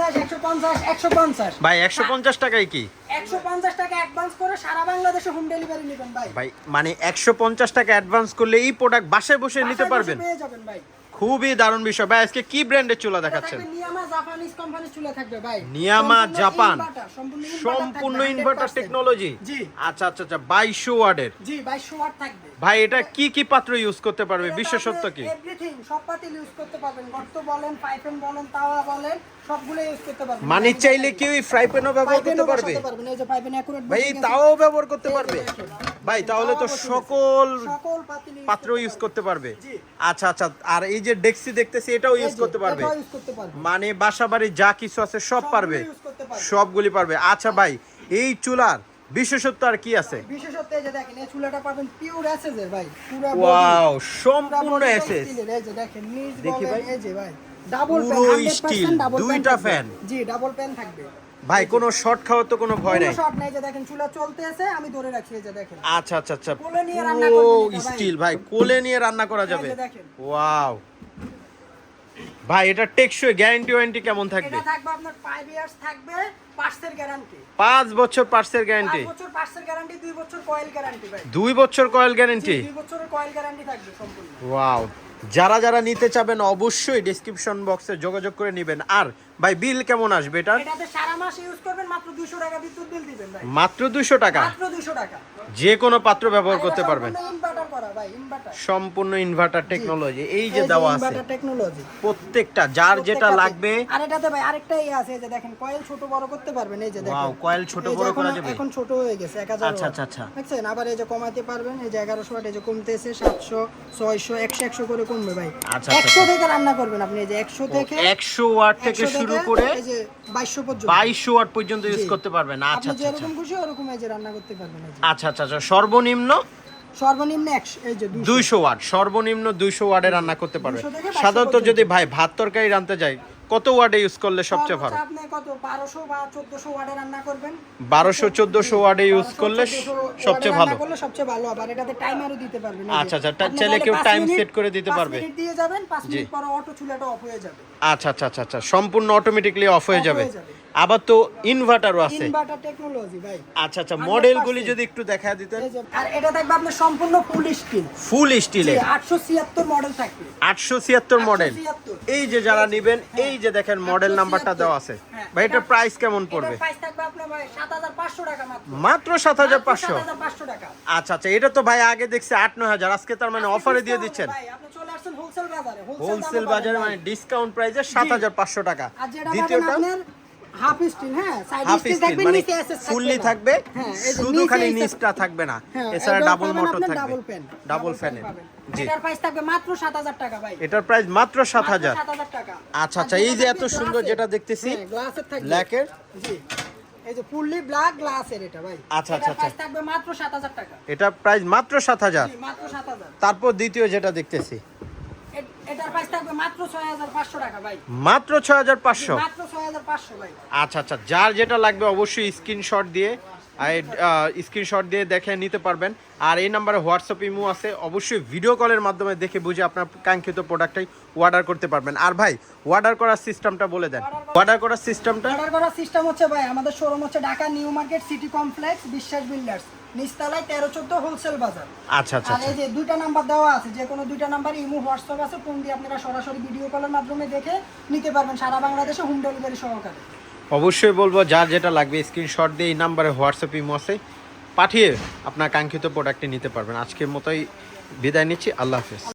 150 ভাই 150 টাকায় কি 150 টাকা অ্যাডভান্স করে সারা বাংলাদেশে হোম ডেলিভারি নেবেন ভাই। ভাই মানে 150 টাকা অ্যাডভান্স করলে এই প্রোডাক্ট বাসায় বসে নিতে পারবেন। পেয়ে যাবেন ভাই। খুবই দারুণ বিষয় ভাই। আজকে কি ব্র্যান্ডের চুলা দেখাচ্ছেন? নিয়ামা জাপানিজ কোম্পানির চুলা থাকবে ভাই। নিয়ামা জাপান, সম্পূর্ণ ইনভার্টার টেকনোলজি। জি আচ্ছা আচ্ছা আচ্ছা 2200 ওয়াটের। জি 2200 ওয়াট থাকবে ভাই এটা কি পাত্র ইউজ করতে পারবে? বিশেষত্ব কি? এভরিথিং, সব পাতিল ইউজ করতে পারবেন। গর্ত বলেন, পাইপেন বলেন, তাওয়া বলেন, সবগুলো ইউজ করতে পারবেন। মানে চাইলে কি ওই ফ্রাই প্যানও ব্যবহার করতে পারবে? এই যে পাইপেন অ্যাকুরেট ভাই তাওয়াও ব্যবহার করতে পারবে? ভাই তাহলে তো সকল পাত্র ইউজ করতে পারবে। আচ্ছা আচ্ছা। আর এই যে ডেক্সি দেখতেছি এটাও ইউজ করতে পারবে? মানে বাসাবাড়ি যা কিছু আছে সব পারবে, সবগুলি পারবে। আচ্ছা ভাই এই চুলার বিশেষত্ব আর কি আছে? বিশেষত্ব এই যে দেখেন এই চুলাটা পাবেন পিওর এসএস এর ভাই, পুরো ওয়াও সম্পূর্ণ এসএস। এই যে দেখেন নিচ দেখি ভাই, এই যে ভাই ডাবল পুরো ফ্যান, স্টিল, 100% ডাবল দুইটা ফ্যান। জি ডাবল ফ্যান থাকবে ভাই কোনো শর্ট খাওয়ার তো কোনো ভয় নাই? কোনো শর্ট নাই। যে দেখেন চুলা চলতেছে, আমি ধরে রাখছি। এই যে দেখেন আচ্ছা আচ্ছা আচ্ছা কোলে নিয়ে রান্না করবেন এটা ভাই। স্টিল ভাই, কোলে নিয়ে রান্না করা যাবে। এই যে দেখেন ওয়াও ভাই এটা টেকসই, গ্যারান্টি ওয়ারেন্টি কেমন থাকবে? এটা থাকবে আপনার 5 ইয়ার্স থাকবে, পার্টসের গ্যারান্টি 5 বছর পার্টসের গ্যারান্টি, 5 বছর পার্টসের গ্যারান্টি, 2 বছর কয়েল গ্যারান্টি ভাই। 2 বছর কয়েল গ্যারান্টি। 2 বছরের কয়েল গ্যারান্টি থাকবে সম্পূর্ণ। ওয়াও যারা নিতে চাবেন অবশ্যই ডেসক্রিপশন বক্সে যোগাযোগ করে নেবেন। আর ভাই বিল কেমন আসবে এটা? এটাতে সারা মাস ইউজ করবেন, মাত্র 200 টাকা বিদ্যুৎ বিল দিবেন ভাই। মাত্র 200 টাকা? মাত্র 200 টাকা। যে কোনো পাত্র ব্যবহার করতে পারবেন। ইনভার্টার করা ভাই, ইনভার্টার, সম্পূর্ণ ইনভার্টার টেকনোলজি। এই যে দেওয়া আছে ইনভার্টার টেকনোলজি প্রত্যেকটা, যার যেটা লাগবে। আর এটাতে ভাই আরেকটা আছে, এই যে দেখেন কয়েল ছোট বড় করতে পারবেন। এই যে দেখেন ওয়াও কয়েল ছোট বড় করা যাবে। এখন ছোট হয়ে গেছে 1000 আচ্ছা আচ্ছা আচ্ছা। দেখছেন? আবার এই যে কমাতে পারবেন। এই যে 1100 ওয়াট, এই যে কমতেছে 700 600 100 করে কমবে ভাই। আচ্ছা 100 থেকে রান্না করবেন আপনি। এই যে 100 থেকে 100 ওয়াট থেকে শুরু করে এই যে 2200 পর্যন্ত, 2200 ওয়াট পর্যন্ত ইউজ করতে পারবেন। আচ্ছা আপনি আচ্ছা যেরকম খুশি ওরকম এই যে রান্না করতে পারবেন। এই যে আচ্ছা আচ্ছা আচ্ছা। সর্বনিম্ন 100 এই যে 200 ওয়াট, সর্বনিম্ন 200 ওয়াটে রান্না করতে পারবে। 200 থেকে 500 সাধারণত যদি ভাই ভাত তরকারি রাঁধতে যাই কত ওয়াটে ইউজ করলে সবচেয়ে ভালো? আপনি কত 1200 বা 1400 ওয়াটে রান্না করবেন। 1200-1400 ওয়াটে ইউজ করলে সবচেয়ে ভালো। করলে সবচেয়ে ভালো। আবার এটাতে টাইমারও দিতে পারবেন। আচ্ছা আচ্ছা। চাইলে কেউ টাইম সেট করে দিতে পারবে। 5 মিনিট দিয়ে যাবেন, 5 মিনিট পরে অটো চুলাটা অফ হয়ে যাবে। আচ্ছা আচ্ছা আচ্ছা আচ্ছা। সম্পূর্ণ অটোমেটিক্যালি অফ হয়ে যাবে। আবার তো ইনভার্টারও আছে। ইনভার্টার টেকনোলজি ভাই। আচ্ছা আচ্ছা। মডেলগুলি যদি একটু দেখায় দিতেন। আর এটা থাকবে আপনার সম্পূর্ণ ফুল স্টিল। ফুল স্টিলে 876 মডেল থাকবে। 876 মডেল। এই যে যারা নেবেন, এই যে দেখেন মডেল নাম্বারটা দেওয়া আছে। ভাই এটার প্রাইস কেমন পড়বে? এটার প্রাইস থাকবে আপনার ভাই 7500 টাকা মাত্র। মাত্র 7500? 7500 টাকা। আচ্ছা আচ্ছা। এটা তো ভাই আগে দেখছি 8-9000, আজকে তার মানে অফারে দিয়ে দিচ্ছেন। ভাই আপনি চলে আসছেন হোলসেল বাজারে। হোলসেল বাজারে মানে ডিসকাউন্ট প্রাইসে 7500 টাকা। আর যেটা দ্বিতীয়টা আপনার হাফ স্টিল, হ্যাঁ সাইড হাফ স্টিল স্টিল থাকবে, মানে নিচে এসএস থাকবে, ফুললি থাকবে, শুধু খালি নিচটা থাকবে না, এছাড়া ডাবল মোটর থাকবে, ডাবল ফ্যানের। জি এটার প্রাইস থাকবে মাত্র 7000 টাকা ভাই। এটার প্রাইস মাত্র 7000 টাকা। আচ্ছা আচ্ছা। এই যে এত সুন্দর যেটা দেখতেছি গ্লাসের থাকবে, ব্ল্যাকের। জি এই যে ফুললি ব্ল্যাক গ্লাসের এটা ভাই। আচ্ছা আচ্ছা আচ্ছা। প্রাইস থাকবে মাত্র 7000 টাকা। এটা প্রাইস মাত্র 7000। জি মাত্র 7000। তারপর দ্বিতীয় যেটা দেখতেছি এটার প্রাইস থাকবে মাত্র 6500 টাকা ভাই। মাত্র 6500? মাত্র 6500 ভাই। আচ্ছা আচ্ছা। যার যেটা লাগবে অবশ্যই স্ক্রিনশট দিয়ে দেখে নিতে পারবেন। আর এই নাম্বারে হোয়াটসঅ্যাপ ইমো আছে, অবশ্যই ভিডিও কলের মাধ্যমে দেখে বুঝে আপনার কাঙ্ক্ষিত প্রোডাক্টটাই অর্ডার করতে পারবেন। আর ভাই অর্ডার করার সিস্টেমটা বলে দেন। অর্ডার করার সিস্টেমটা হচ্ছে ভাই, আমাদের শোরুম হচ্ছে Dhaka new market city complex, বিশ্বাস বিল্ডার্স, নিচতলায় 13-14 হোলসেল বাজার। আচ্ছা আচ্ছা। আর এই যে দুইটা নাম্বার দেওয়া আছে, যে কোনো দুইটা নাম্বার ইমো হোয়াটসঅ্যাপ আছে, ফোন দিয়ে আপনারা সরাসরি ভিডিও কলের মাধ্যমে দেখে নিতে পারবেন সারা বাংলাদেশে হোম ডেলিভারি সহকারে। অবশ্যই বলবো যার যেটা লাগবে স্ক্রিনশট দিয়ে এই নাম্বারে হোয়াটসঅ্যাপ ইমো আছে, পাঠিয়ে আপনার কাঙ্ক্ষিত প্রোডাক্টটি নিতে পারবেন। আজকের মতোই বিদায় নিচ্ছি। আল্লাহ হাফেজ।